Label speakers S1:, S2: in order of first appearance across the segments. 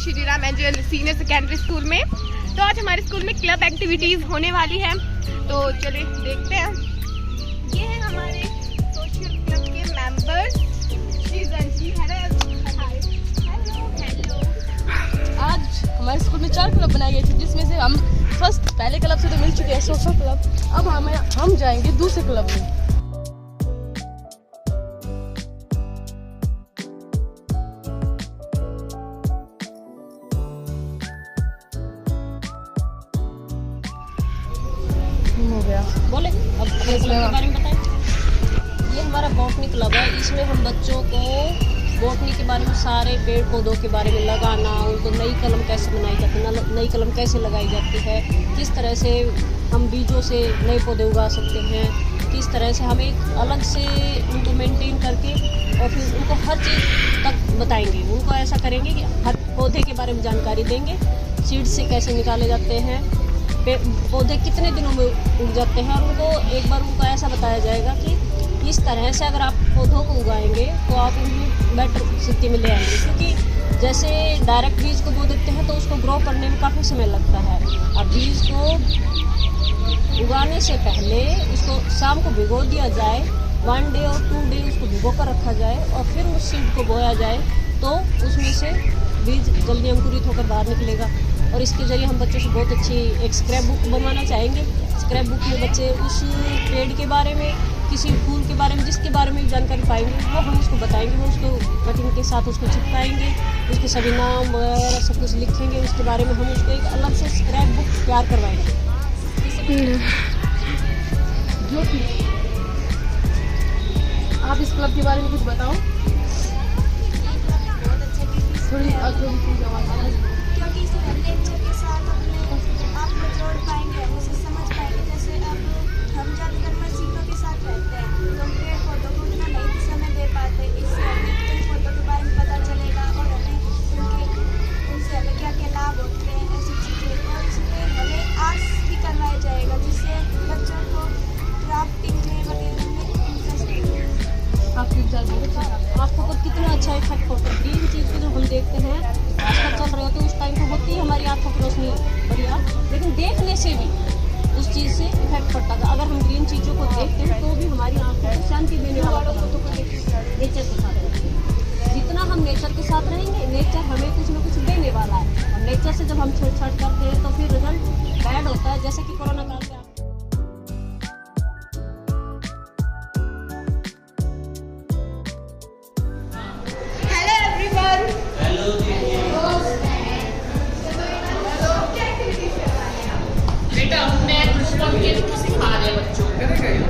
S1: Shri Ram angel senior secondary school में। तो आज हमारे स्कूल में क्लब एक्टिविटीज़ होने वाली है, तो चलिए देखते हैं। ये है हमारे सोशल क्लब के मेंबर्स।
S2: आज हमारे स्कूल में 4 क्लब बनाए गए थे, जिसमें से हम पहले क्लब से तो मिल चुके हैं सोशल क्लब। अब हम जाएंगे दूसरे क्लब में। हो गया
S3: बोले अब क्लब के बारे में बताएं। ये हमारा बॉटनी क्लब है। इसमें हम बच्चों को बॉटनी के बारे में, सारे पेड़ पौधों के बारे में लगाना, उनको नई कलम कैसे बनाई जाती है, नई कलम कैसे लगाई जाती है, किस तरह से हम बीजों से नए पौधे उगा सकते हैं, किस तरह से हम एक अलग से उनको मेंटेन करके और फिर उनको हर चीज़ तक बताएंगे। उनको ऐसा करेंगे कि हर पौधे के बारे में जानकारी देंगे, सीड से कैसे निकाले जाते हैं, पौधे कितने दिनों में उग जाते हैं, और उनको एक बार उनको ऐसा बताया जाएगा कि इस तरह से अगर आप पौधों को उगाएंगे तो आप उन्हें बेटर स्थिति में ले आएंगे। क्योंकि जैसे डायरेक्ट बीज को बो देते हैं तो उसको ग्रो करने में काफ़ी समय लगता है। अब बीज को उगाने से पहले उसको शाम को भिगो दिया जाए, 1 डे और 2 डे उसको भिगो कर रखा जाए, और फिर उस सीड को बोया जाए तो उसमें से बीज जल्दी अंकुरित होकर बाहर निकलेगा। और इसके ज़रिए हम बच्चों से बहुत अच्छी एक स्क्रैप बुक बनवाना चाहेंगे। स्क्रैप बुक में बच्चे उस पेड़ के बारे में, किसी फूल के बारे में, जिसके बारे में जानकारी पाएंगे वो हम उसको बताएंगे। वो उसको कटिंग के साथ उसको चिपकाएंगे, उसके सभी नाम वगैरह सब कुछ लिखेंगे। उसके बारे में हम उसको एक अलग से स्क्रैप बुक तैयार करवाएंगे।
S2: आप इस क्लब के बारे में कुछ बताओ। थोड़ी
S4: क्योंकि इसे नेचर के साथ अपने आप को जोड़ पाएंगे, उसे समझ पाएंगे। जैसे अब हम ज़्यादातर मस्जिदों के साथ रहते हैं तो हम पेड़ पौधों को उतना नहीं समय दे पाते। इससे हमें पेड़ पौधों के बारे में पता चलेगा और उनसे हमें क्या क्या लाभ होते हैं, ऐसी चीज़ें। और इसमें हमें आर्ट्स भी करवाया जाएगा, जिससे बच्चों को क्राफ्टिंग में वगैरह में इंटरेस्ट है।
S3: आपको खुद कितना अच्छा इफेक्ट होता है ग्रीन चीज़ को जो हम देखते हैं आजकल चल रहे होते हैं, उस टाइम तो होती है हमारी आँखों की रोशनी बढ़िया, लेकिन देखने से भी उस चीज़ से इफेक्ट पड़ता था। अगर हम ग्रीन चीज़ों को देखते हैं तो भी हमारी आँखों को शांति देने वाला नेचर के साथ रहते हैं। जितना हम नेचर के साथ रहेंगे, नेचर हमें कुछ ना कुछ देने वाला है। और नेचर से जब हम छेड़छाड़ करते हैं तो फिर रिजल्ट बैड होता है, जैसे कि कोरोना काल में।
S5: बेटा हम मैथ सिखा रहे हैं बच्चों को।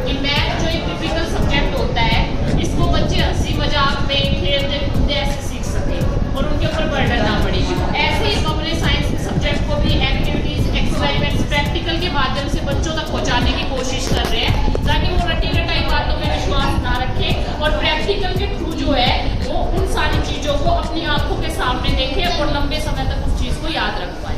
S5: ये मैथ जो एक डिफिकल्ट सब्जेक्ट होता है, इसको बच्चे हंसी मजाक में, खेलते कूदते ऐसे सीख सके और उनके ऊपर बर्डन ना पड़े। ऐसे ही हम अपने साइंस के सब्जेक्ट को भी एक्टिविटीज, एक्सपेरिमेंट्स, प्रैक्टिकल के माध्यम से बच्चों तक पहुंचाने की कोशिश कर रहे हैं, ताकि वो रटी रटाई बातों में विश्वास ना रखें और प्रैक्टिकल के थ्रू जो है वो उन सारी चीज़ों को अपनी आंखों के सामने देखें और लंबे समय तक उस चीज़ को याद रख पाए।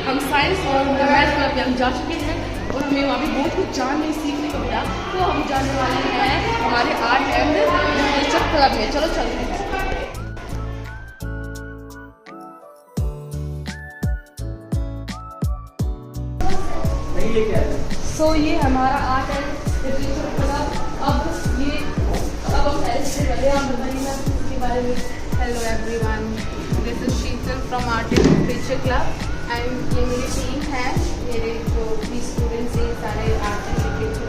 S2: हम साइंस और मैथ क्लब में हम जा चुके हैं और हमें वहाँ भी बहुत कुछ जानने सीखने को मिला। तो हम जाने वाले हैं हमारे आर्ट एंड नेचर क्लब में। चलो चलते हैं। सो ये हमारा आर्ट एंड लिटरेचर क्लब। अब हम ऐसे चले हम के बारे में।
S1: Hello everyone, this is Sheetal from art and literature club and ये मेरी टीम है। मेरे जो भी स्टूडेंट्स हैं सारे art and literature.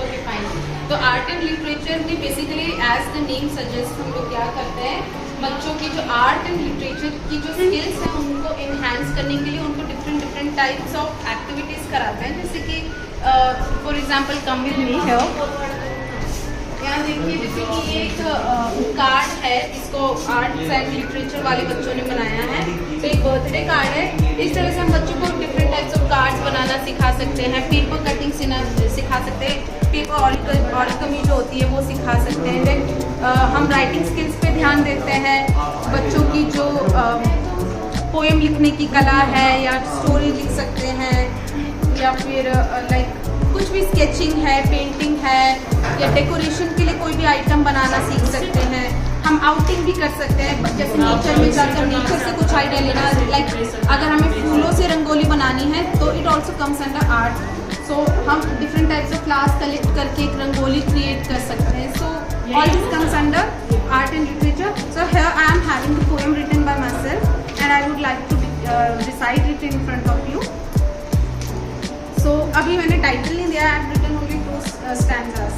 S1: Okay fine. तो आर्ट एंड लिटरेचर में basically as the name suggest हम लोग क्या करते हैं, बच्चों की जो आर्ट एंड लिटरेचर की जो स्किल्स हैं उनको इन्हांस करने के लिए उनको डिफरेंट टाइप्स ऑफ एक्टिविटीज़ कराते हैं। जैसे कि for example come with me है, यहाँ देखिए जैसे कि ये एक कार्ड है, इसको आर्ट्स एंड लिटरेचर वाले बच्चों ने बनाया है। तो एक बर्थडे कार्ड है। इस तरह से हम बच्चों को डिफरेंट टाइप्स ऑफ कार्ड्स बनाना सिखा सकते हैं, पेपर कटिंग सिखा सकते हैं, पेपर ऑरिगमी जो होती है वो सिखा सकते हैं। देन हम राइटिंग स्किल्स पे ध्यान देते हैं। बच्चों की जो पोएम लिखने की कला है या स्टोरी लिख सकते हैं, या फिर लाइक कुछ भी स्केचिंग या डेकोरेशन के लिए कोई भी आइटम बनाना सीख सकते हैं। हम आउटिंग भी कर सकते हैं, जैसे नेचर में जाकर नेचर से कुछ आइडिया लेना, लाइक अगर हमें फूलों से रंगोली बनानी है तो it also comes under art. So हम different types of flowers collect करके एक रंगोली क्रिएट कर सकते हैं। So all this comes under art and literature. So here I am having the poem written by my self and I would like to recite it in front of you. So अभी मैंने title नहीं दिया, I have written only 2 stanzas.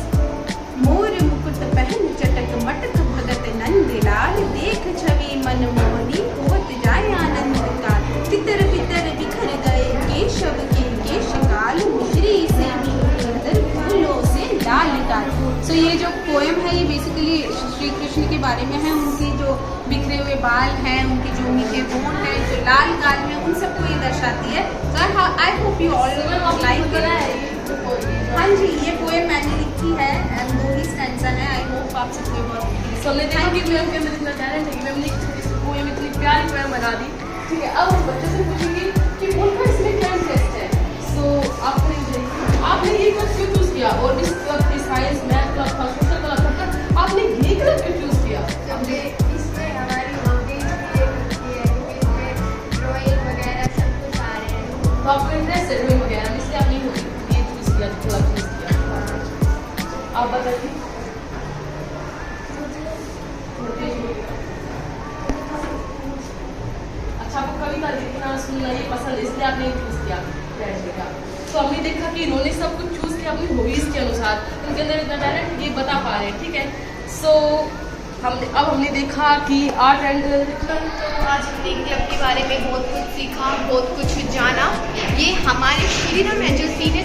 S1: मोर मुकुट पहन चटक मटक भगत नंदलाल, देख छवि मन मोहनी होत जाए आनंद का। तितर बितर बिखर गए केशव के केशकाल, मिश्री से मिलकर फूलों से लाल गाल। सो ये जो पोएम है ये बेसिकली श्री कृष्ण के बारे में है। उनकी जो बिखरे हुए बाल हैं, उनके जो मीठे होंठ हैं, जो लाल गाल हैं, उन सबको ये दर्शाती है। So I hope you all like it. हाँ जी, ये पोएम मैंने लिखी है एंड 2 ही स्टैंजा है। आई होप आप सबको बहुत
S2: सो हमने देखा कि मैम के अंदर इतना टैलेंट है कि मैम ने पोएम इतनी प्यारी पोएम बना दी। ठीक है, अब हम बच्चे से पूछेंगे कि उनका इसमें क्या इंटरेस्ट है। सो आपने ये क्लब क्यों चूज़ किया, और इस क्लब की साइंस मैथ क्लब था, सोशल क्लब था, आपने ये क्लब क्यों चूज़ किया?
S6: इसमें हमारी हॉबीज भी है, इसमें ड्राइंग वगैरह सब कुछ आ रहे हैं।
S2: तो आपको इंटरेस्ट है ड्राइंग वगैरह में, इसलिए आपने ये चूज़ किया, क्लब चूज़ किया। आप बताइए। अच्छा, आपको कविता लिखना सुनना ये पसंद, इसलिए आपने चूज़ किया पढ़ने का। तो हमने देखा कि इन्होंने सब कुछ चूज़ किया अपनी हॉबीज़ के अनुसार, उनके अंदर इतना टैलेंट ये बता पा रहे हैं। ठीक है, सो हमने देखा कि आर्ट एंड
S7: आज हमने क्लब के बारे में बहुत कुछ सीखा, बहुत कुछ जाना। ये हमारे श्रीराम एंजल सीट